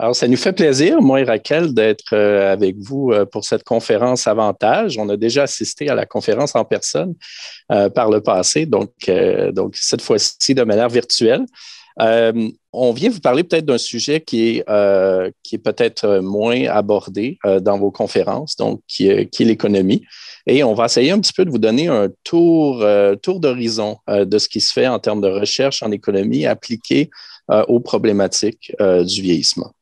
Alors, ça nous fait plaisir, moi et Raquel, d'être avec vous pour cette conférence Avantage. On a déjà assisté à la conférence en personne par le passé, donc cette fois-ci de manière virtuelle. On vient vous parler peut-être d'un sujet qui est peut-être moins abordé dans vos conférences, donc qui est l'économie. Et on va essayer un petit peu de vous donner un tour d'horizon de ce qui se fait en termes de recherche en économie appliquée aux problématiques du vieillissement.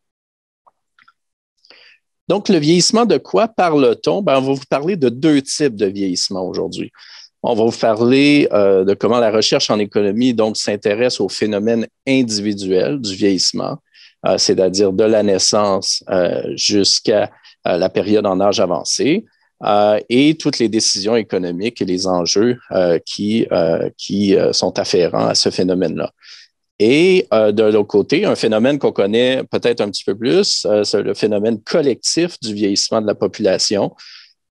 Donc, le vieillissement, de quoi parle-t-on? On va vous parler de deux types de vieillissement aujourd'hui. On va vous parler de comment la recherche en économie donc s'intéresse aux phénomènes individuels du vieillissement, c'est-à-dire de la naissance jusqu'à la période en âge avancé, et toutes les décisions économiques et les enjeux qui sont afférents à ce phénomène-là. Et de l'autre côté, un phénomène qu'on connaît peut-être un petit peu plus, c'est le phénomène collectif du vieillissement de la population.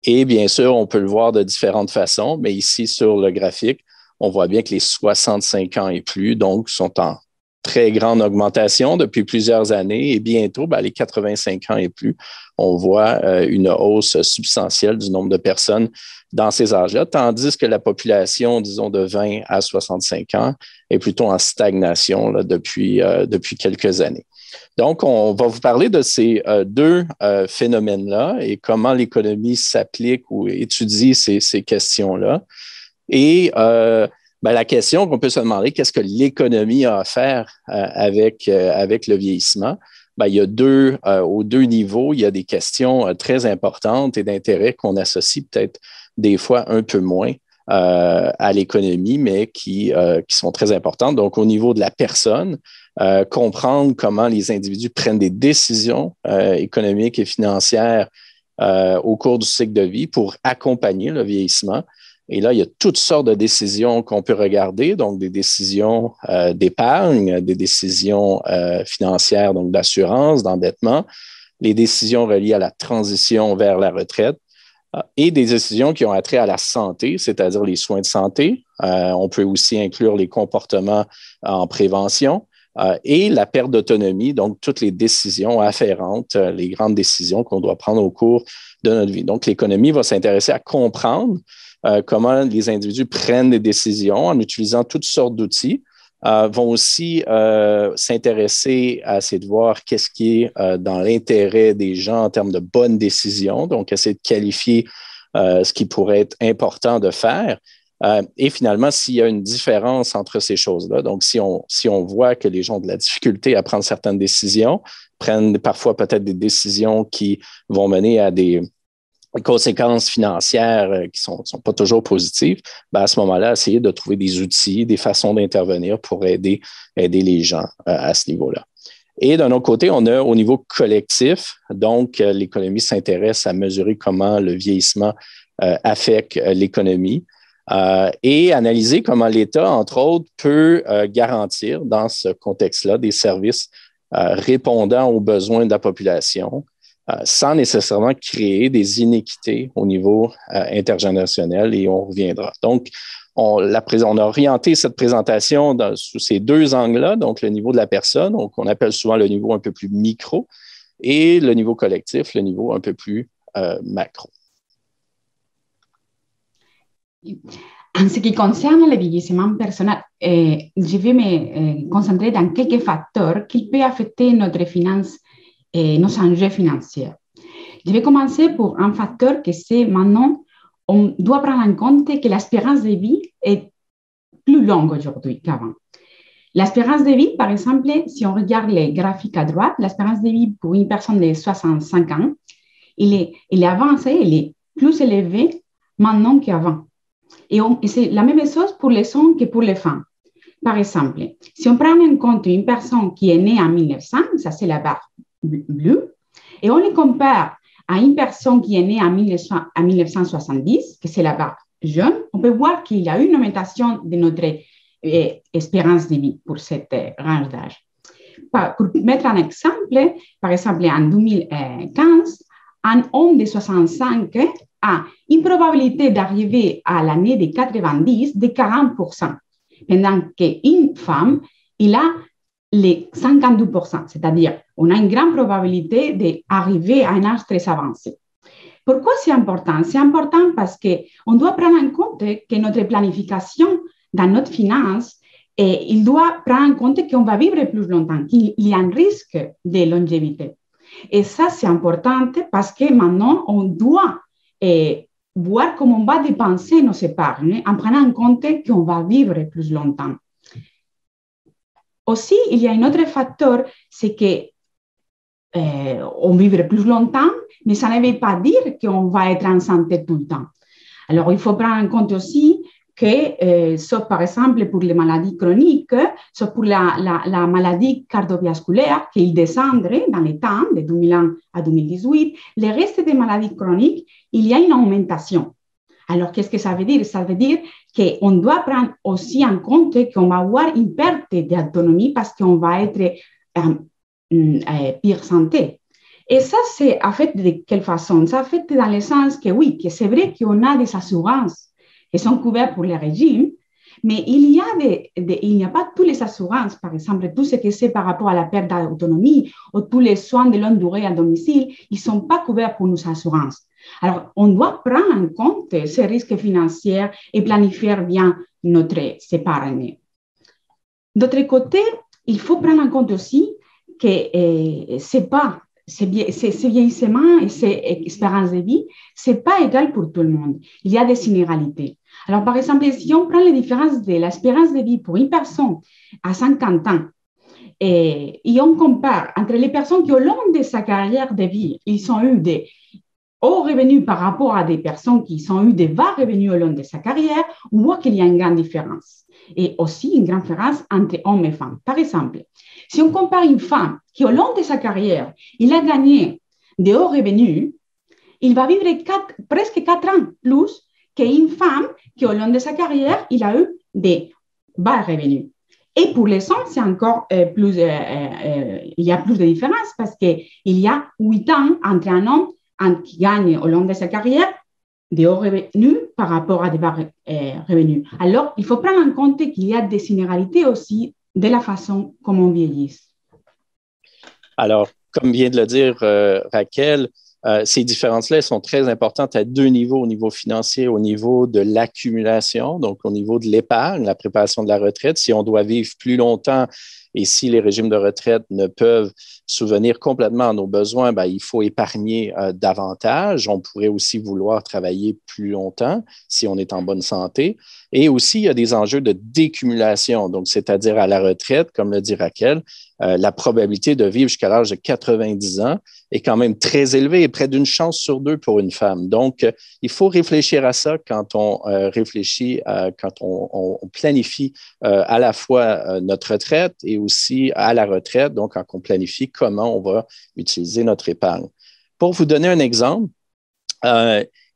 Et bien sûr, on peut le voir de différentes façons, mais ici sur le graphique, on voit bien que les 65 ans et plus, donc, sont en très grande augmentation depuis plusieurs années et bientôt, les 85 ans et plus, on voit une hausse substantielle du nombre de personnes dans ces âges-là, tandis que la population, disons, de 20 à 65 ans est plutôt en stagnation là, depuis quelques années. Donc, on va vous parler de ces deux phénomènes-là et comment l'économie s'applique ou étudie ces questions-là. Et la question qu'on peut se demander, qu'est-ce que l'économie a à faire avec le vieillissement? Il y a aux deux niveaux, il y a des questions très importantes et d'intérêt qu'on associe peut-être des fois un peu moins à l'économie, mais qui sont très importantes. Donc, au niveau de la personne, comprendre comment les individus prennent des décisions économiques et financières au cours du cycle de vie pour accompagner le vieillissement. Et là, il y a toutes sortes de décisions qu'on peut regarder, donc des décisions d'épargne, des décisions financières, donc d'assurance, d'endettement, les décisions reliées à la transition vers la retraite et des décisions qui ont attrait à la santé, c'est-à-dire les soins de santé. On peut aussi inclure les comportements en prévention et la perte d'autonomie, donc toutes les décisions afférentes, les grandes décisions qu'on doit prendre au cours de notre vie. Donc, l'économie va s'intéresser à comprendre comment les individus prennent des décisions en utilisant toutes sortes d'outils, vont aussi s'intéresser à essayer de voir qu'est-ce qui est dans l'intérêt des gens en termes de bonnes décisions, donc essayer de qualifier ce qui pourrait être important de faire. Et finalement, s'il y a une différence entre ces choses-là, donc si on voit que les gens ont de la difficulté à prendre certaines décisions, prennent parfois peut-être des décisions qui vont mener à des conséquences financières qui ne sont pas toujours positives, à ce moment-là, essayer de trouver des outils, des façons d'intervenir pour aider les gens à ce niveau-là. Et d'un autre côté, on a au niveau collectif, donc l'économie s'intéresse à mesurer comment le vieillissement affecte l'économie et analyser comment l'État, entre autres, peut garantir dans ce contexte-là des services répondant aux besoins de la population, sans nécessairement créer des inéquités au niveau intergénérationnel, et on reviendra. Donc, on a orienté cette présentation sous ces deux angles-là, donc le niveau de la personne, qu'on appelle souvent le niveau un peu plus micro, et le niveau collectif, le niveau un peu plus macro. En ce qui concerne le vieillissement personnel, je vais me concentrer dans quelques facteurs qui peuvent affecter notre finance et nos enjeux financiers. Je vais commencer pour un facteur que c'est maintenant, on doit prendre en compte que l'espérance de vie est plus longue aujourd'hui qu'avant. L'espérance de vie, par exemple, si on regarde les graphiques à droite, l'espérance de vie pour une personne de 65 ans, elle est avancée, elle est plus élevée maintenant qu'avant. Et c'est la même chose pour les hommes que pour les femmes. Par exemple, si on prend en compte une personne qui est née en 1900, ça c'est la barre bleue, et on les compare à une personne qui est née en 1970, que c'est la barre jaune, on peut voir qu'il y a une augmentation de notre espérance de vie pour cette range d'âge. Pour mettre un exemple, par exemple, en 2015, un homme de 65 a une probabilité d'arriver à l'année de 90 de 40%, pendant qu'une femme, il a les 52%, c'est-à-dire on a une grande probabilité d'arriver à un âge très avancé. Pourquoi c'est important? C'est important parce qu'on doit prendre en compte que notre planification dans notre finance, il doit prendre en compte qu'on va vivre plus longtemps, qu'il y a un risque de longévité. Et ça, c'est important parce que maintenant, on doit voir comment on va dépenser nos épargnes en prenant en compte qu'on va vivre plus longtemps. Aussi, il y a un autre facteur, c'est que on vivra plus longtemps, mais ça ne veut pas dire qu'on va être en santé tout le temps. Alors, il faut prendre en compte aussi que, sauf par exemple pour les maladies chroniques, sauf pour la maladie cardiovasculaire qui descendrait dans les temps de 2001 à 2018, le reste des maladies chroniques, il y a une augmentation. Alors, qu'est-ce que ça veut dire? Ça veut dire qu'on doit prendre aussi en compte qu'on va avoir une perte d'autonomie parce qu'on va être pire santé. Et ça, c'est en fait de quelle façon? Ça fait dans le sens que oui, que c'est vrai qu'on a des assurances qui sont couvertes pour les régimes, mais il n'y a pas toutes les assurances, par exemple, tout ce que c'est par rapport à la perte d'autonomie ou tous les soins de longue durée à domicile, ils ne sont pas couverts pour nos assurances. Alors, on doit prendre en compte ces risques financiers et planifier bien notre épargne. D'autre côté, il faut prendre en compte aussi que ces vieillissements et ces espérances de vie, ce n'est pas égal pour tout le monde. Il y a des inégalités. Alors, par exemple, si on prend les différences de l'espérance de vie pour une personne à 50 ans et on compare entre les personnes qui, au long de sa carrière de vie, ils ont eu des hauts revenus par rapport à des personnes qui ont eu des bas revenus au long de sa carrière, on voit qu'il y a une grande différence. Et aussi une grande différence entre hommes et femmes. Par exemple, si on compare une femme qui, au long de sa carrière, il a gagné de hauts revenus, il va vivre presque 4 ans plus qu'une femme qui, au long de sa carrière, il a eu des bas revenus. Et pour les hommes, c'est encore plus, il y a plus de différence parce qu'il y a 8 ans entre un homme qui gagne au long de sa carrière des hauts revenus par rapport à des bas revenus. Alors, il faut prendre en compte qu'il y a des inégalités aussi de la façon comme on vieillit. Alors, comme vient de le dire Raquel, ces différences-là sont très importantes à 2 niveaux, au niveau financier, au niveau de l'accumulation, donc au niveau de l'épargne, la préparation de la retraite. Si on doit vivre plus longtemps et si les régimes de retraite ne peuvent subvenir complètement à nos besoins, ben, il faut épargner davantage. On pourrait aussi vouloir travailler plus longtemps si on est en bonne santé. Et aussi, il y a des enjeux de décumulation, donc c'est-à-dire à la retraite, comme le dit Raquel, la probabilité de vivre jusqu'à l'âge de 90 ans est quand même très élevée, près d'une chance sur 2 pour une femme. Donc, il faut réfléchir à ça quand on réfléchit, quand on planifie à la fois notre retraite et aussi à la retraite, donc quand on planifie comment on va utiliser notre épargne. Pour vous donner un exemple,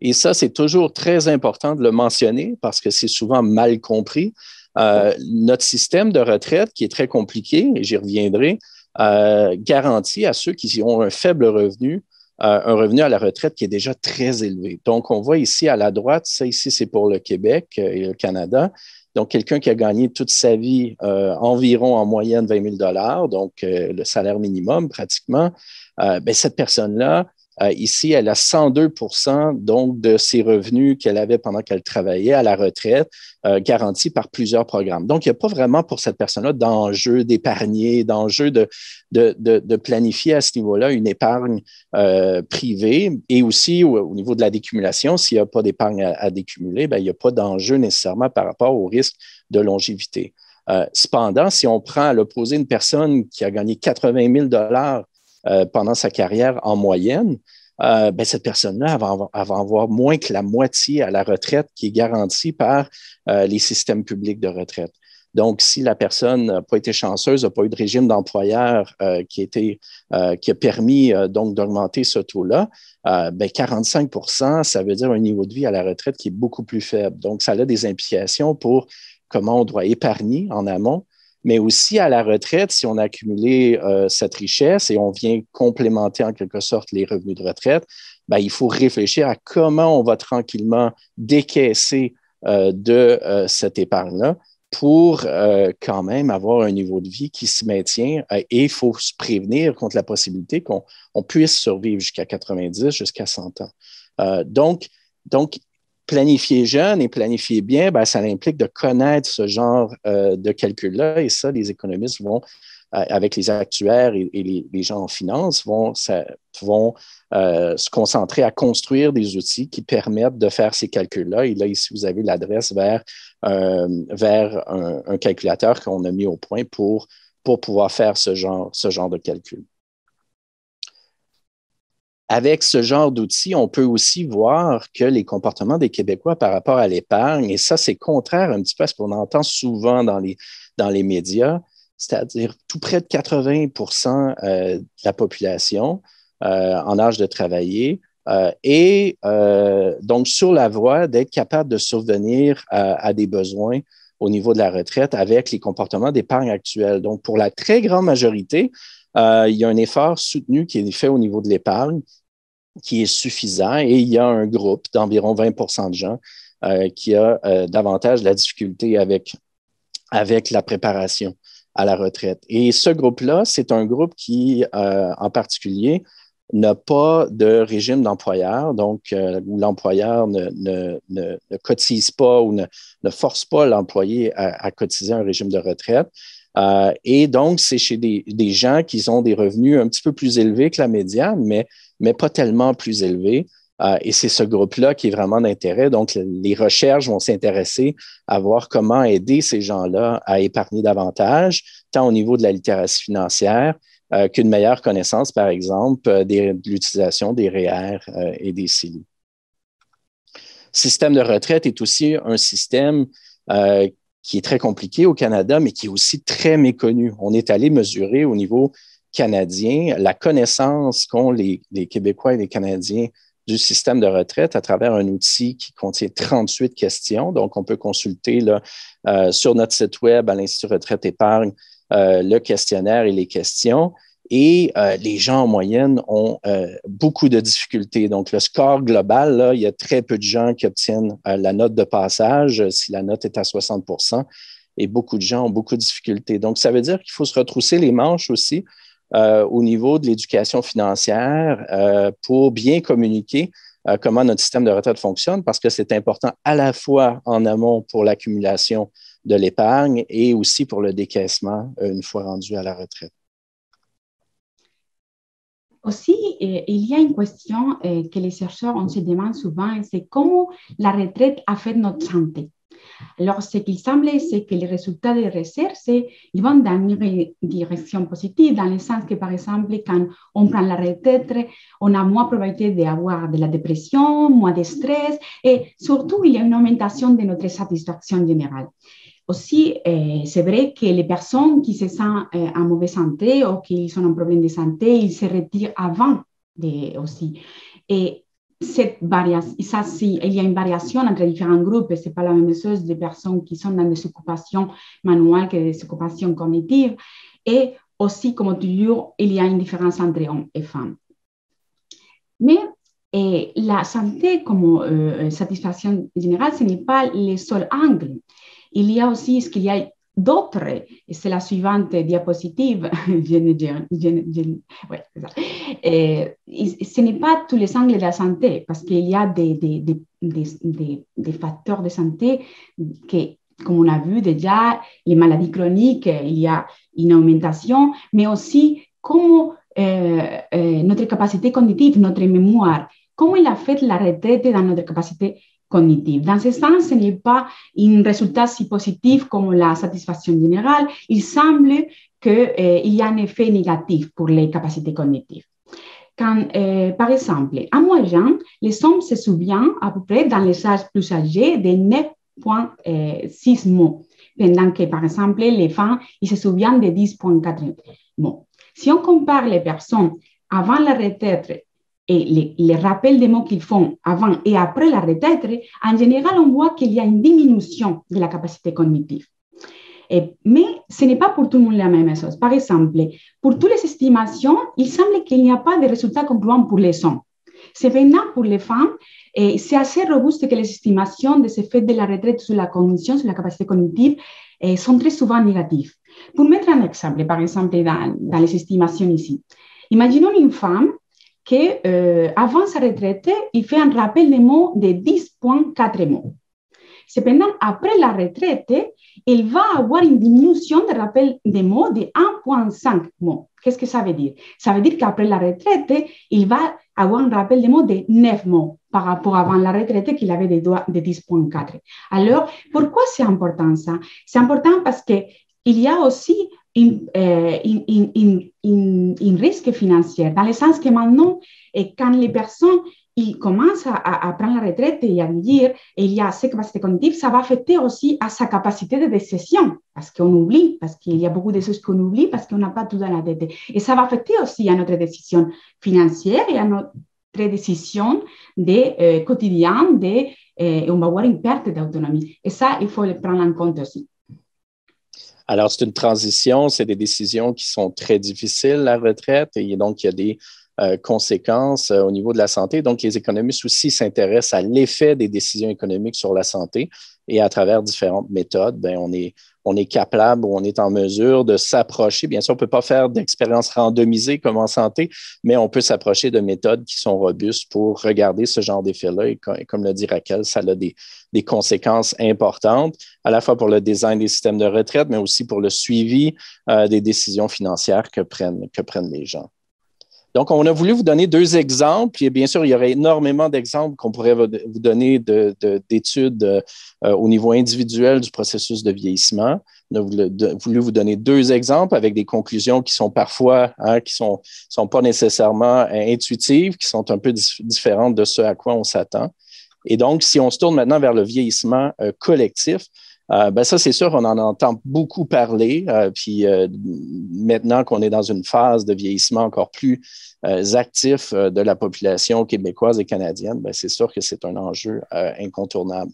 et ça, c'est toujours très important de le mentionner parce que c'est souvent mal compris. Notre système de retraite, qui est très compliqué, et j'y reviendrai, garantit à ceux qui ont un faible revenu, un revenu à la retraite qui est déjà très élevé. Donc, on voit ici à la droite, ça ici, c'est pour le Québec et le Canada. Donc, quelqu'un qui a gagné toute sa vie environ en moyenne 20 000 $, donc le salaire minimum pratiquement, ben, cette personne-là, ici, elle a 102% donc, de ses revenus qu'elle avait pendant qu'elle travaillait à la retraite, garantis par plusieurs programmes. Donc, il n'y a pas vraiment pour cette personne-là d'enjeu d'épargner, d'enjeu de planifier à ce niveau-là une épargne privée. Et aussi, au niveau de la décumulation, s'il n'y a pas d'épargne à décumuler, ben, il n'y a pas d'enjeu nécessairement par rapport au risque de longévité. Cependant, si on prend à l'opposé une personne qui a gagné 80 000 $ pendant sa carrière en moyenne, ben, cette personne-là va avoir moins que la moitié à la retraite qui est garantie par les systèmes publics de retraite. Donc, si la personne n'a pas été chanceuse, n'a pas eu de régime d'employeur qui a permis donc d'augmenter ce taux-là, ben 45%, ça veut dire un niveau de vie à la retraite qui est beaucoup plus faible. Donc, ça a des implications pour comment on doit épargner en amont, mais aussi à la retraite, si on a accumulé cette richesse et on vient complémenter en quelque sorte les revenus de retraite, ben, il faut réfléchir à comment on va tranquillement décaisser de cette épargne-là pour quand même avoir un niveau de vie qui se maintient et il faut se prévenir contre la possibilité qu'on puisse survivre jusqu'à 90, jusqu'à 100 ans. Donc, planifier jeune et planifier bien, ben, ça implique de connaître ce genre de calcul-là et ça, les économistes vont, avec les actuaires et les gens en finance, vont se concentrer à construire des outils qui permettent de faire ces calculs-là. Et là, ici, vous avez l'adresse vers un calculateur qu'on a mis au point pour pouvoir faire ce genre de calcul. Avec ce genre d'outils, on peut aussi voir que les comportements des Québécois par rapport à l'épargne, et ça, c'est contraire un petit peu à ce qu'on entend souvent dans les médias, c'est-à-dire tout près de 80% de la population en âge de travailler et donc sur la voie d'être capable de subvenir à des besoins au niveau de la retraite avec les comportements d'épargne actuels. Donc, pour la très grande majorité, il y a un effort soutenu qui est fait au niveau de l'épargne qui est suffisant et il y a un groupe d'environ 20% de gens qui a davantage de la difficulté avec la préparation à la retraite. Et ce groupe-là, c'est un groupe qui, en particulier, n'a pas de régime d'employeur, donc où l'employeur ne cotise pas ou ne force pas l'employé à cotiser un régime de retraite. Et donc, c'est chez des gens qui ont des revenus un petit peu plus élevés que la médiane, mais pas tellement plus élevés. Et c'est ce groupe-là qui est vraiment d'intérêt. Donc, les recherches vont s'intéresser à voir comment aider ces gens-là à épargner davantage, tant au niveau de la littératie financière qu'une meilleure connaissance, par exemple, de l'utilisation des REER et des CELI. Le système de retraite est aussi un système qui est très compliqué au Canada, mais qui est aussi très méconnu. On est allé mesurer au niveau canadien la connaissance qu'ont les Québécois et les Canadiens du système de retraite à travers un outil qui contient 38 questions. Donc, on peut consulter là, sur notre site web à l'Institut Retraite Épargne le questionnaire et les questions. Et les gens en moyenne ont beaucoup de difficultés. Donc, le score global, là, il y a très peu de gens qui obtiennent la note de passage si la note est à 60%. Et beaucoup de gens ont beaucoup de difficultés. Donc, ça veut dire qu'il faut se retrousser les manches aussi au niveau de l'éducation financière pour bien communiquer comment notre système de retraite fonctionne parce que c'est important à la fois en amont pour l'accumulation de l'épargne et aussi pour le décaissement une fois rendu à la retraite. Aussi, il y a une question que les chercheurs on se demande souvent, c'est comment la retraite affecte notre santé. Alors, ce qu'il semble, c'est que les résultats des recherches, ils vont dans une direction positive, dans le sens que, par exemple, quand on prend la retraite, on a moins de probabilité d'avoir de la dépression, moins de stress, et surtout, il y a une augmentation de notre satisfaction générale. Aussi, c'est vrai que les personnes qui se sentent en mauvaise santé ou qui ont un problème de santé, ils se retirent avant aussi. Et cette variation, ça, il y a une variation entre différents groupes. Ce n'est pas la même chose des personnes qui sont dans des occupations manuelles que des occupations cognitives. Et aussi, comme toujours, il y a une différence entre hommes et femmes. Mais la santé comme satisfaction générale, ce n'est pas le seul angle. Il y a aussi ce qu'il y a d'autres, et c'est la suivante diapositive. Ouais, c'est ça. Ce n'est pas tous les angles de la santé, parce qu'il y a des facteurs de santé que, comme on a vu déjà, les maladies chroniques, il y a une augmentation, mais aussi comment notre capacité cognitive, notre mémoire, comment il affecte la retraite dans notre capacité cognitive. Dans ce sens, ce n'est pas un résultat si positif comme la satisfaction générale. Il semble qu'il y a un effet négatif pour les capacités cognitives. Quand, par exemple, en moyenne, les hommes se souviennent à peu près dans les âges plus âgés de 9,6 mots, pendant que, par exemple, les femmes, ils se souviennent de 10,4 mots. Si on compare les personnes avant la retraite et les rappels des mots qu'ils font avant et après la retraite, en général, on voit qu'il y a une diminution de la capacité cognitive. Mais ce n'est pas pour tout le monde la même chose. Par exemple, pour toutes les estimations, il semble qu'il n'y a pas de résultats concluants pour les hommes. Cependant, pour les femmes, c'est assez robuste que les estimations de ce fait de la retraite sur la cognition, sur la capacité cognitive, sont très souvent négatifs. Pour mettre un exemple, par exemple, dans les estimations ici, imaginons une femme qui, avant sa retraite, il fait un rappel des mots de 10,4 mots. Cependant, après la retraite, il va avoir une diminution de rappel des mots de 1,5 mots. Qu'est-ce que ça veut dire? Ça veut dire qu'après la retraite, il va avoir un rappel des mots de 9 mots par rapport avant la retraite qu'il avait de 10,4. Alors, pourquoi c'est important ça? C'est important parce qu'il y a aussi un risque financier, dans le sens que maintenant, quand les personnes ils commencent à prendre la retraite et à vieillir, et il y a ses capacités cognitives, ça va affecter aussi à sa capacité de décision, parce qu'on oublie, parce qu'il y a beaucoup de choses qu'on oublie, parce qu'on n'a pas tout dans la tête. Et ça va affecter aussi à notre décision financière et à notre décision quotidienne, on va avoir une perte d'autonomie. Et ça, il faut le prendre en compte aussi. Alors, c'est une transition, c'est des décisions qui sont très difficiles, la retraite, et donc il y a des conséquences au niveau de la santé. Donc, les économistes aussi s'intéressent à l'effet des décisions économiques sur la santé et à travers différentes méthodes, bien, on est capable ou on est en mesure de s'approcher. Bien sûr, on ne peut pas faire d'expériences randomisées comme en santé, mais on peut s'approcher de méthodes qui sont robustes pour regarder ce genre d'effet-là. Et comme le dit Raquel, ça a des conséquences importantes, à la fois pour le design des systèmes de retraite, mais aussi pour le suivi des décisions financières que prennent les gens. Donc, on a voulu vous donner deux exemples. Et bien sûr, il y aurait énormément d'exemples qu'on pourrait vous donner d'études au niveau individuel du processus de vieillissement. On a voulu vous donner deux exemples avec des conclusions qui sont parfois, qui sont pas nécessairement intuitives, qui sont un peu différentes de ce à quoi on s'attend. Et donc, si on se tourne maintenant vers le vieillissement collectif, ben ça, c'est sûr, on en entend beaucoup parler. Puis maintenant qu'on est dans une phase de vieillissement encore plus actif de la population québécoise et canadienne, ben c'est sûr que c'est un enjeu incontournable.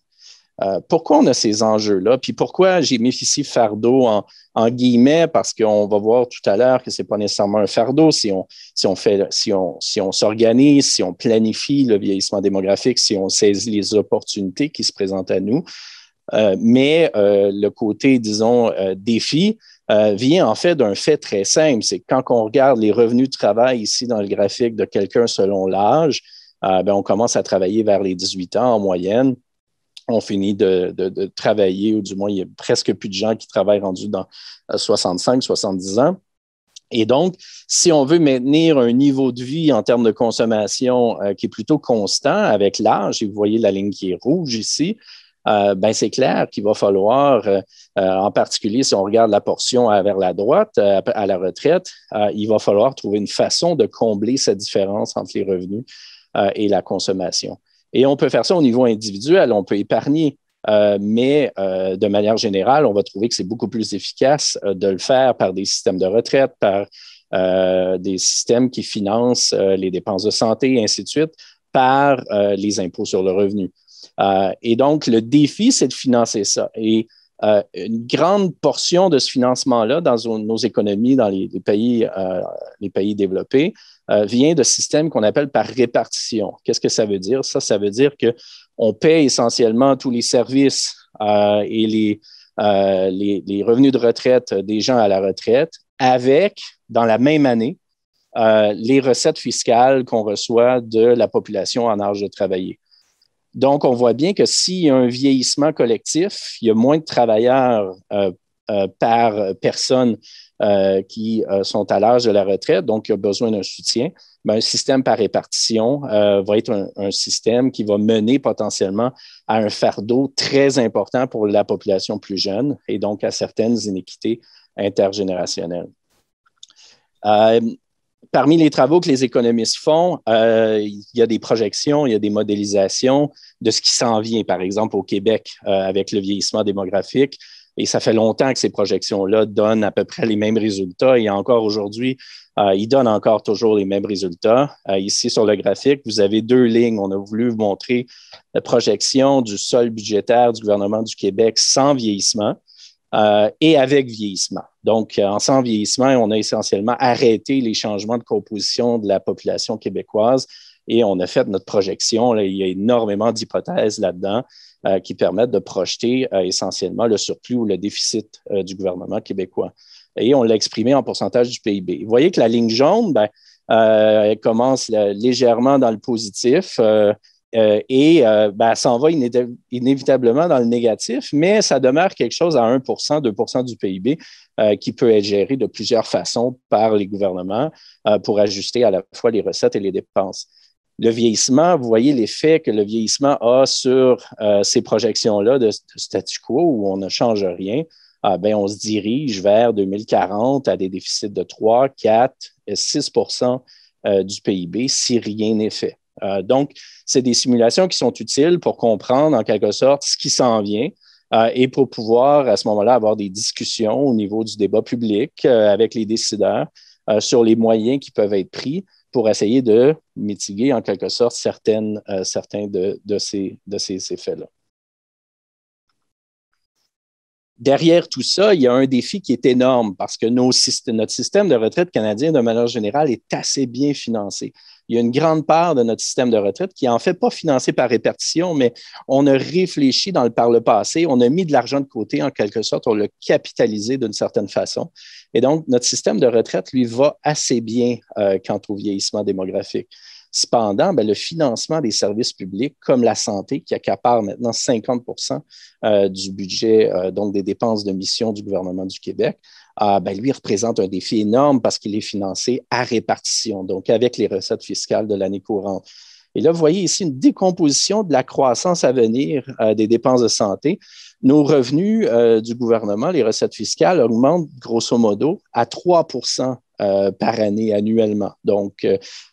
Pourquoi on a ces enjeux-là? Puis pourquoi j'ai mis ici fardeau en guillemets? Parce qu'on va voir tout à l'heure que ce n'est pas nécessairement un fardeau si on s'organise, si on planifie le vieillissement démographique, si on saisit les opportunités qui se présentent à nous. Mais le côté, disons, défi vient en fait d'un fait très simple. C'est que quand on regarde les revenus de travail ici dans le graphique de quelqu'un selon l'âge, ben, on commence à travailler vers les 18 ans en moyenne. On finit de travailler, ou du moins, il y a presque plus de gens qui travaillent rendus dans 65, 70 ans. Et donc, si on veut maintenir un niveau de vie en termes de consommation qui est plutôt constant avec l'âge, et vous voyez la ligne qui est rouge ici, ben c'est clair qu'il va falloir, en particulier si on regarde la portion vers la droite, à la retraite, il va falloir trouver une façon de combler cette différence entre les revenus et la consommation. Et on peut faire ça au niveau individuel, on peut épargner, mais de manière générale, on va trouver que c'est beaucoup plus efficace de le faire par des systèmes de retraite, par des systèmes qui financent les dépenses de santé et ainsi de suite, par les impôts sur le revenu. Et donc, le défi, c'est de financer ça. Et une grande portion de ce financement-là dans nos économies, dans les pays développés, vient de systèmes qu'on appelle par répartition. Qu'est-ce que ça veut dire? Ça veut dire qu'on paie essentiellement tous les services et les revenus de retraite des gens à la retraite avec, dans la même année, les recettes fiscales qu'on reçoit de la population en âge de travailler. Donc, on voit bien que s'il y a un vieillissement collectif, il y a moins de travailleurs par personne qui sont à l'âge de la retraite, donc il y a besoin d'un soutien. Mais un système par répartition va être un système qui va mener potentiellement à un fardeau très important pour la population plus jeune et donc à certaines inéquités intergénérationnelles. Parmi les travaux que les économistes font, il y a des projections, il y a des modélisations de ce qui s'en vient, par exemple au Québec avec le vieillissement démographique. Et ça fait longtemps que ces projections-là donnent à peu près les mêmes résultats. Et encore aujourd'hui, ils donnent encore toujours les mêmes résultats. Ici, sur le graphique, vous avez deux lignes. On a voulu vous montrer la projection du solde budgétaire du gouvernement du Québec sans vieillissement. Et avec vieillissement. Donc, en sans vieillissement, on a essentiellement arrêté les changements de composition de la population québécoise Et on a fait notre projection. Là, il y a énormément d'hypothèses là-dedans qui permettent de projeter essentiellement le surplus ou le déficit du gouvernement québécois. Et on l'a exprimé en pourcentage du PIB. Vous voyez que la ligne jaune, elle commence légèrement dans le positif et elle s'en va inévitablement dans le négatif, mais ça demeure quelque chose à 1 2 du PIB qui peut être géré de plusieurs façons par les gouvernements pour ajuster à la fois les recettes et les dépenses. Le vieillissement, vous voyez l'effet que le vieillissement a sur ces projections-là de statu quo où on ne change rien. On se dirige vers 2040 à des déficits de 3, 4, 6 du PIB si rien n'est fait. Donc, c'est des simulations qui sont utiles pour comprendre en quelque sorte ce qui s'en vient et pour pouvoir à ce moment-là avoir des discussions au niveau du débat public avec les décideurs sur les moyens qui peuvent être pris pour essayer de mitiguer en quelque sorte certains de ces effets-là. Derrière tout ça, il y a un défi qui est énorme parce que notre système de retraite canadien, de manière générale, est assez bien financé. Il y a une grande part de notre système de retraite qui est en fait pas financé par répartition, mais on a réfléchi par le passé, on a mis de l'argent de côté en quelque sorte, on l'a capitalisé d'une certaine façon. Et donc, notre système de retraite, lui, va assez bien quant au vieillissement démographique. Cependant, le financement des services publics comme la santé, qui accapare maintenant 50 du budget, donc des dépenses de mission du gouvernement du Québec, lui représente un défi énorme parce qu'il est financé à répartition, donc avec les recettes fiscales de l'année courante. Et là, vous voyez ici une décomposition de la croissance à venir des dépenses de santé. Nos revenus du gouvernement, les recettes fiscales, augmentent grosso modo à 3 par année annuellement. Donc,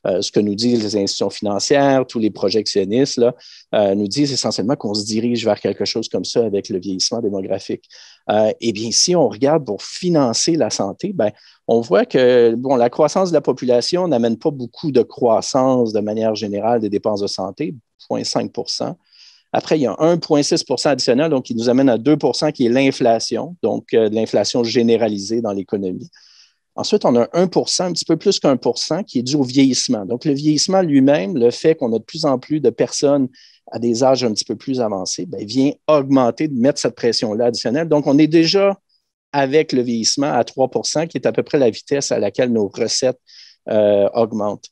ce que nous disent les institutions financières, tous les projectionnistes là, nous disent essentiellement qu'on se dirige vers quelque chose comme ça avec le vieillissement démographique. Eh bien, si on regarde pour financer la santé, on voit que la croissance de la population n'amène pas beaucoup de croissance de manière générale des dépenses de santé, 0,5 Après, il y a 1,6 additionnel, donc qui nous amène à 2 qui est l'inflation, donc de l'inflation généralisée dans l'économie. Ensuite, on a 1 un petit peu plus qu'1 qui est dû au vieillissement. Donc, le vieillissement lui-même, le fait qu'on a de plus en plus de personnes à des âges un petit peu plus avancés, vient augmenter, mettre cette pression-là additionnelle. Donc, on est déjà avec le vieillissement à 3 qui est à peu près la vitesse à laquelle nos recettes augmentent.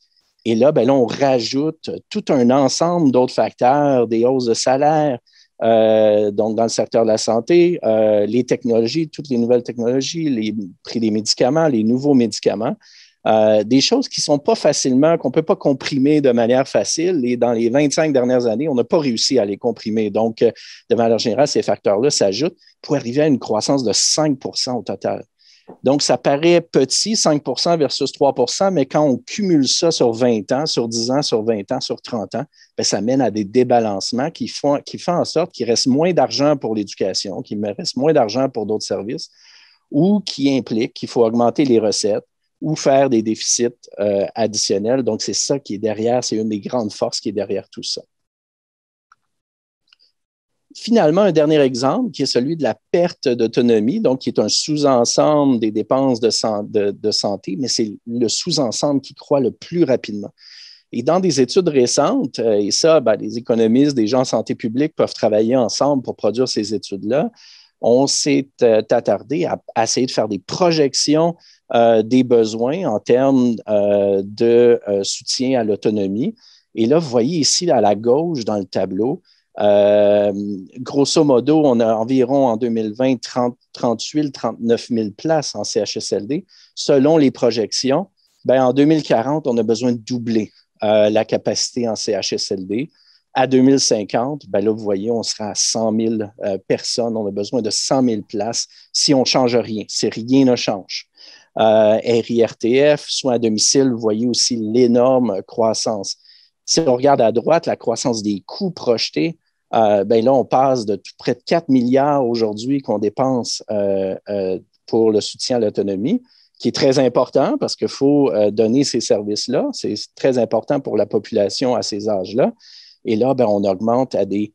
Et là, on rajoute tout un ensemble d'autres facteurs, des hausses de salaire, donc dans le secteur de la santé, les technologies, toutes les nouvelles technologies, les prix des médicaments, les nouveaux médicaments, des choses qui ne sont pas facilement, qu'on ne peut pas comprimer de manière facile. Et dans les 25 dernières années, on n'a pas réussi à les comprimer. Donc, de manière générale, ces facteurs-là s'ajoutent pour arriver à une croissance de 5 au total. Donc, ça paraît petit, 5 versus 3 mais quand on cumule ça sur 20 ans, sur 10 ans, sur 20 ans, sur 30 ans, ça mène à des débalancements qui font en sorte qu'il reste moins d'argent pour l'éducation, qu'il me reste moins d'argent pour d'autres services, ou qui implique qu'il faut augmenter les recettes ou faire des déficits additionnels. Donc, c'est ça qui est derrière, c'est une des grandes forces qui est derrière tout ça. Finalement, un dernier exemple qui est celui de la perte d'autonomie, donc qui est un sous-ensemble des dépenses de santé, mais c'est le sous-ensemble qui croît le plus rapidement. Et dans des études récentes, et ça, les économistes, des gens en santé publique peuvent travailler ensemble pour produire ces études-là, on s'est attardé à essayer de faire des projections des besoins en termes de soutien à l'autonomie. Et là, vous voyez ici à la gauche dans le tableau, grosso modo, on a environ en 2020 38 39 000 places en CHSLD. Selon les projections, en 2040, on a besoin de doubler la capacité en CHSLD. À 2050, là, vous voyez, on sera à 100 000 personnes. On a besoin de 100 000 places si on ne change rien, si rien ne change. RIRTF, soins à domicile, vous voyez aussi l'énorme croissance. Si on regarde à droite, la croissance des coûts projetés, là, on passe de tout près de 4 milliards aujourd'hui qu'on dépense pour le soutien à l'autonomie, qui est très important parce qu'il faut donner ces services-là. C'est très important pour la population à ces âges-là. Et là, on augmente à des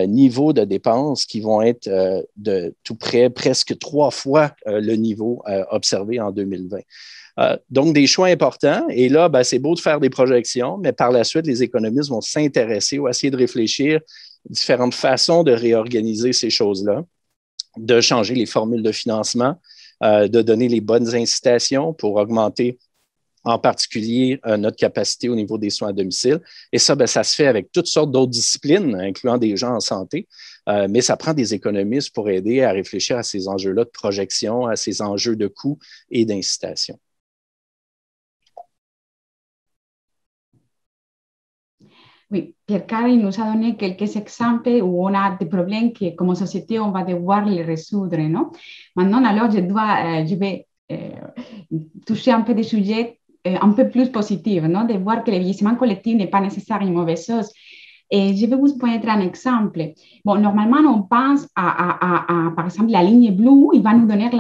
niveaux de dépenses qui vont être de tout près, presque 3 fois le niveau observé en 2020. Donc, des choix importants. Et là, ben, c'est beau de faire des projections, mais par la suite, les économistes vont s'intéresser ou essayer de réfléchir différentes façons de réorganiser ces choses-là, de changer les formules de financement, de donner les bonnes incitations pour augmenter en particulier notre capacité au niveau des soins à domicile. Et ça, ben, ça se fait avec toutes sortes d'autres disciplines, incluant des gens en santé, mais ça prend des économistes pour aider à réfléchir à ces enjeux-là de projection, à ces enjeux de coûts et d'incitation. Oui, Pierre-Carl nous a donné quelques exemples où on a des problèmes que, comme société, on va devoir les résoudre, non? Maintenant, alors, je vais toucher un peu des sujets un peu plus positifs, non? De voir que le vieillissement collectif n'est pas nécessairement une mauvaise chose. Et je vais vous pointer un exemple. Bon, normalement, on pense par exemple, la ligne bleue, il va nous donner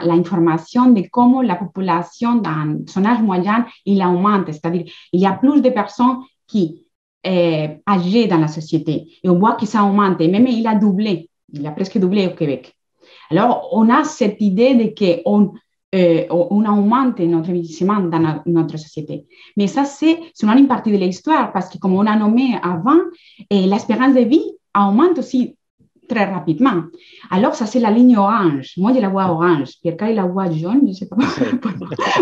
l'information de comment la population dans son âge moyen, il augmente. C'est-à-dire, il y a plus de personnes qui âgé dans la société. Et on voit que ça augmente. Et même il a doublé. Il a presque doublé au Québec. Alors, on a cette idée de qu'on on augmente notre vieillissement dans notre société. Mais ça, c'est seulement une partie de l'histoire parce que, comme on a nommé avant, l'espérance de vie augmente aussi très rapidement. Alors, ça, c'est la ligne orange. Moi, je la vois orange. Pierre-Carl, il la voit jaune. Je ne sais pas.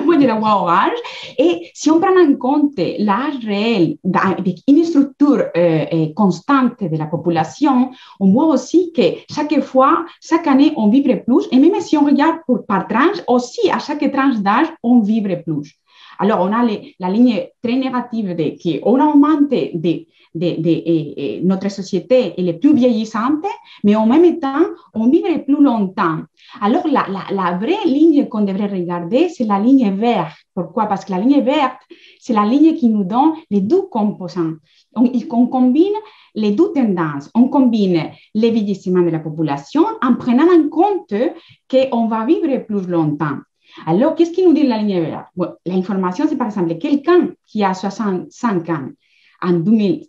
Moi, je la vois orange. Et si on prend en compte l'âge réel avec une structure constante de la population, on voit aussi que chaque année, on vivrait plus. Et même si on regarde par tranche, aussi, à chaque tranche d'âge, on vivrait plus. Alors, on a la ligne très négative qu'on augmente notre société, elle est plus vieillissante, mais en même temps, on vivrait plus longtemps. Alors, la vraie ligne qu'on devrait regarder, c'est la ligne verte. Pourquoi? Parce que la ligne verte, c'est la ligne qui nous donne les deux composants. On combine les deux tendances. On combine le vieillissement de la population en prenant en compte qu'on va vivre plus longtemps. Alors, qu'est-ce qui nous dit la ligne verte? Bon, l'information, c'est par exemple quelqu'un qui a 65 ans en 2016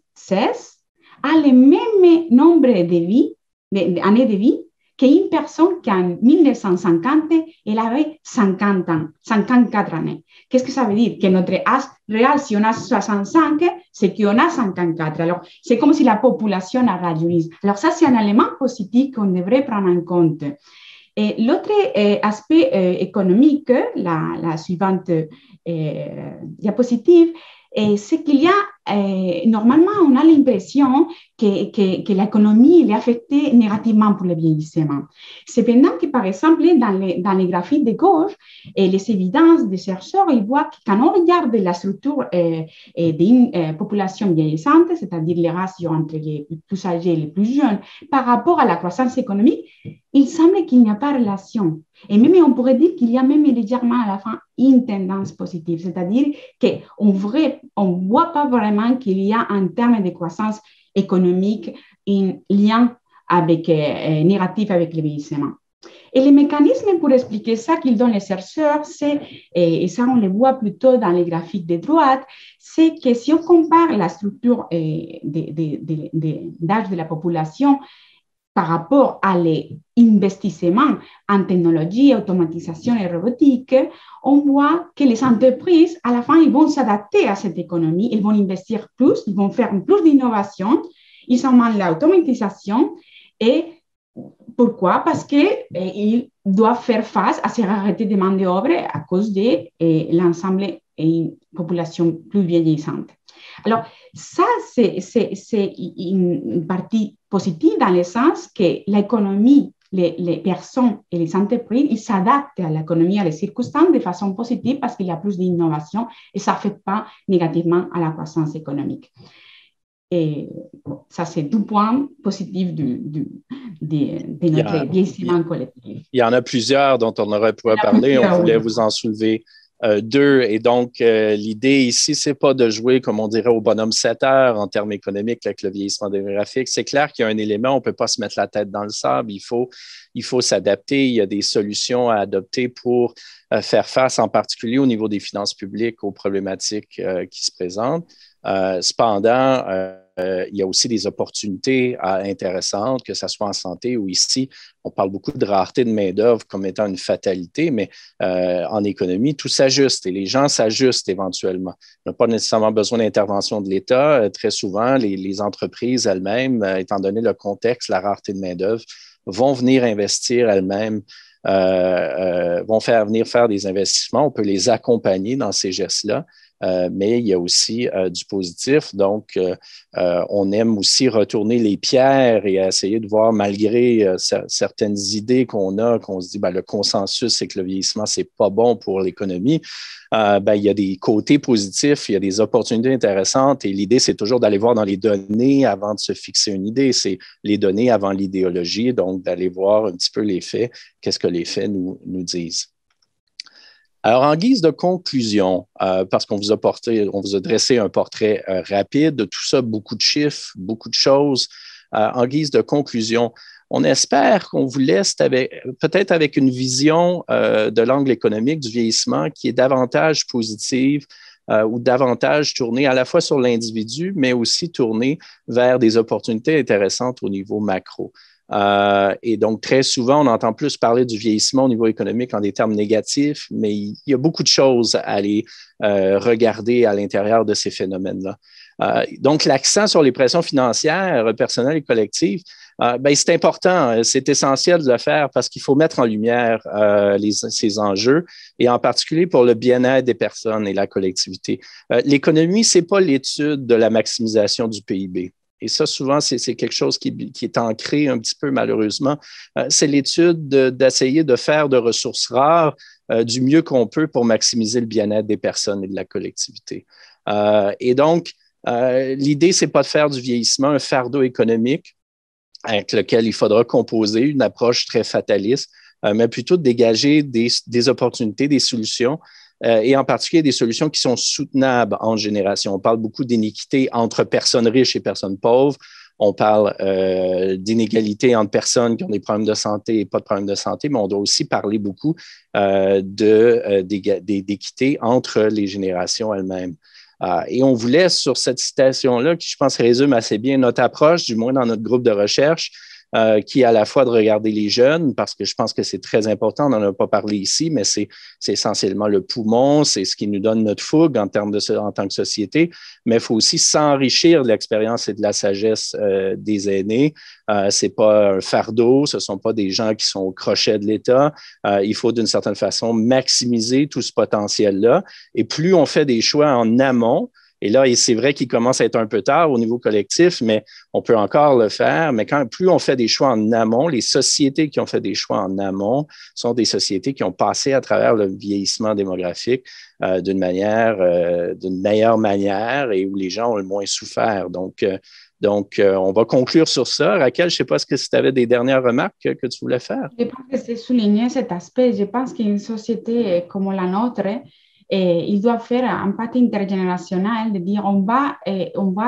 a le même nombre d'années de vie qu'une personne qui en 1950, elle avait 50 ans, 54 années. Qu'est-ce que ça veut dire? Que notre âge réel, si on a 65, c'est qu'on a 54. Alors, c'est comme si la population a rajeuni. Alors, ça, c'est un élément positif qu'on devrait prendre en compte. Et l'autre aspect économique, la suivante diapositive, c'est qu'il y a, normalement, on a l'impression que l'économie est affectée négativement pour le vieillissement. Cependant que, par exemple, dans les graphiques de gauche, les évidences des chercheurs, ils voient que quand on regarde la structure d'une population vieillissante, c'est-à-dire les ratios entre les plus âgés et les plus jeunes, par rapport à la croissance économique, il semble qu'il n'y a pas de relation. Et même, on pourrait dire qu'il y a même légèrement à la fin une tendance positive, c'est-à-dire qu'on ne voit pas vraiment qu'il y a en termes de croissance économique un lien négatif avec le vieillissement. Et les mécanismes pour expliquer ça qu'ils donnent les chercheurs, et ça on le voit plutôt dans les graphiques de droite, c'est que si on compare la structure d'âge de la population par rapport à l'investissement en technologie, automatisation et robotique, on voit que les entreprises, à la fin, ils vont s'adapter à cette économie, ils vont investir plus, ils vont faire plus d'innovation, ils augmentent l'automatisation. Et pourquoi? Parce qu'ils doivent faire face à ces raretés de main-d'œuvre à cause de l'ensemble et une population plus vieillissante. Alors, ça, c'est une partie positive dans le sens que l'économie, les personnes et les entreprises, ils s'adaptent à l'économie, à les circonstances de façon positive parce qu'il y a plus d'innovation et ça n'affecte pas négativement à la croissance économique. Et ça, c'est deux points positifs de notre vieillissement collectif. Il y en a plusieurs dont on aurait pu parler. On voulait vous en soulever deux. Et donc, l'idée ici, ce n'est pas de jouer, comme on dirait, au bonhomme 7 heures en termes économiques avec le vieillissement démographique. C'est clair qu'il y a un élément, on ne peut pas se mettre la tête dans le sable. Il faut s'adapter. Il y a des solutions à adopter pour faire face, en particulier au niveau des finances publiques, aux problématiques qui se présentent. Cependant, il y a aussi des opportunités intéressantes, que ce soit en santé ou ici. On parle beaucoup de rareté de main-d'œuvre comme étant une fatalité, mais en économie, tout s'ajuste et les gens s'ajustent éventuellement. On n'a pas nécessairement besoin d'intervention de l'État. Très souvent, les entreprises elles-mêmes, étant donné le contexte, la rareté de main-d'œuvre, vont venir investir elles-mêmes, vont venir faire des investissements. On peut les accompagner dans ces gestes-là. Mais il y a aussi du positif. Donc, on aime aussi retourner les pierres et essayer de voir, malgré certaines idées qu'on se dit, ben, le consensus, c'est que le vieillissement, c'est pas bon pour l'économie. Ben, il y a des côtés positifs, il y a des opportunités intéressantes et l'idée, c'est toujours d'aller voir dans les données avant de se fixer une idée. C'est les données avant l'idéologie, donc d'aller voir un petit peu les faits, qu'est-ce que les faits nous disent. Alors, en guise de conclusion, parce qu'on vous a dressé un portrait rapide de tout ça, beaucoup de chiffres, beaucoup de choses. En guise de conclusion, on espère qu'on vous laisse peut-être avec une vision de l'angle économique du vieillissement qui est davantage positive ou davantage tournée à la fois sur l'individu, mais aussi tournée vers des opportunités intéressantes au niveau macro. Et donc, très souvent, on entend plus parler du vieillissement au niveau économique en des termes négatifs, mais il y a beaucoup de choses à aller regarder à l'intérieur de ces phénomènes-là. Donc, l'accent sur les pressions financières personnelles et collectives, ben, c'est important, c'est essentiel de le faire parce qu'il faut mettre en lumière ces enjeux et en particulier pour le bien-être des personnes et la collectivité. L'économie, ce n'est pas l'étude de la maximisation du PIB. Et ça, souvent, c'est quelque chose qui est ancré un petit peu, malheureusement. C'est l'étude d'essayer de faire de ressources rares du mieux qu'on peut pour maximiser le bien-être des personnes et de la collectivité. Et donc, l'idée, c'est pas de faire du vieillissement un fardeau économique avec lequel il faudra composer une approche très fataliste, mais plutôt de dégager des opportunités, des solutions, et en particulier des solutions qui sont soutenables en génération. On parle beaucoup d'iniquité entre personnes riches et personnes pauvres. On parle d'inégalité entre personnes qui ont des problèmes de santé et pas de problèmes de santé, mais on doit aussi parler beaucoup d'équité entre les générations elles-mêmes. Et on vous laisse sur cette citation-là qui, je pense, résume assez bien notre approche, du moins dans notre groupe de recherche, qui est à la fois de regarder les jeunes, parce que je pense que c'est très important, on n'en a pas parlé ici, mais c'est essentiellement le poumon, c'est ce qui nous donne notre fougue en tant que société, mais il faut aussi s'enrichir de l'expérience et de la sagesse des aînés. Ce n'est pas un fardeau, ce ne sont pas des gens qui sont au crochet de l'État. Il faut d'une certaine façon maximiser tout ce potentiel-là. Et plus on fait des choix en amont, et là, c'est vrai qu'il commence à être un peu tard au niveau collectif, mais on peut encore le faire. Mais plus on fait des choix en amont, les sociétés qui ont fait des choix en amont sont des sociétés qui ont passé à travers le vieillissement démographique d'une meilleure manière et où les gens ont le moins souffert. Donc, on va conclure sur ça. Raquel, je ne sais pas si tu avais des dernières remarques que tu voulais faire. Je pense que c'est souligner cet aspect. Je pense qu'une société comme la nôtre, il doit faire un pas intergénérationnel de dire on va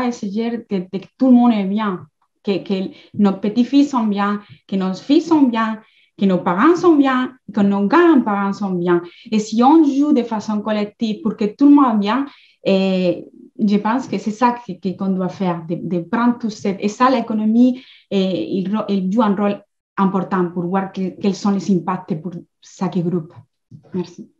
essayer que tout le monde est bien, que nos petits-fils sont bien, que nos fils sont bien, que nos parents sont bien, que nos grands-parents sont bien. Et si on joue de façon collective pour que tout le monde est bien, je pense que c'est ça qu'on doit faire, de prendre tout ça. Et ça, l'économie, il joue un rôle important pour voir quels sont les impacts pour chaque groupe. Merci.